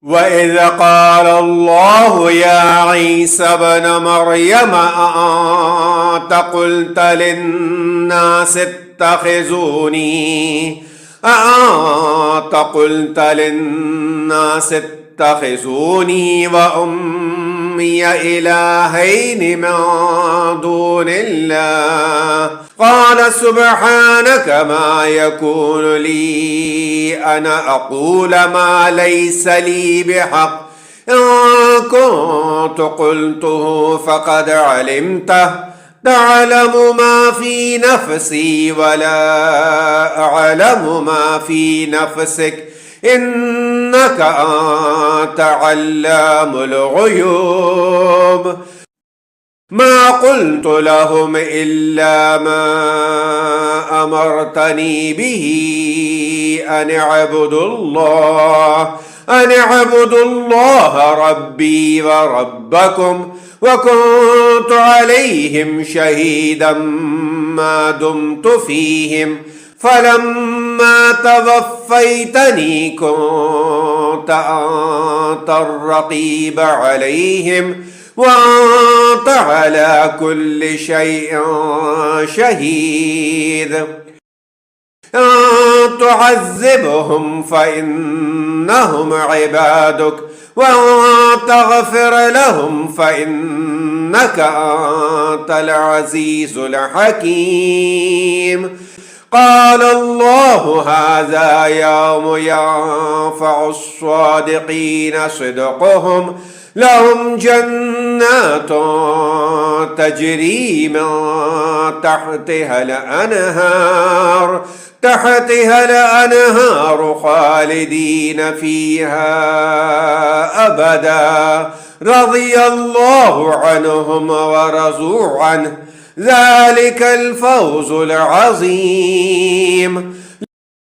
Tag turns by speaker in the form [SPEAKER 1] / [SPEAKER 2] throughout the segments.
[SPEAKER 1] وإذ قال الله يا عيسى ابن مريم أأنت قلت للناس اتخذوني وأمي إلهين من دون الله قال سبحانك ما يكون لي أن أقول ما ليس لي بحق إن كنت قلته فقد علمته تعلم ما في نفسي ولا أعلم ما في نفسك إنك أنت علام الغيوب ما قلت لهم إلا ما أمرتني به أن اعبدوا الله ربي وربكم وكنت عليهم شهيدا ما دمت فيهم فلما توفيتني كنت أنت الرقيب عليهم وأنت على كل شيء شهيد إن تعذبهم فإنهم عبادك وإن تغفر لهم فإنك أنت العزيز الحكيم قال الله هذا يوم ينفع الصادقين صدقهم لهم جنات تجري من تحتها الأنهار خالدين فيها أبدا رضي الله عنهم ورضوا عنه ذلك الفوز العظيم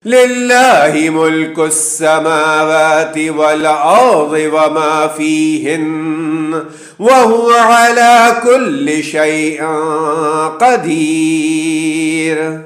[SPEAKER 1] لله ملك السماوات والأرض وما فيهن وهو على كل شيء قدير.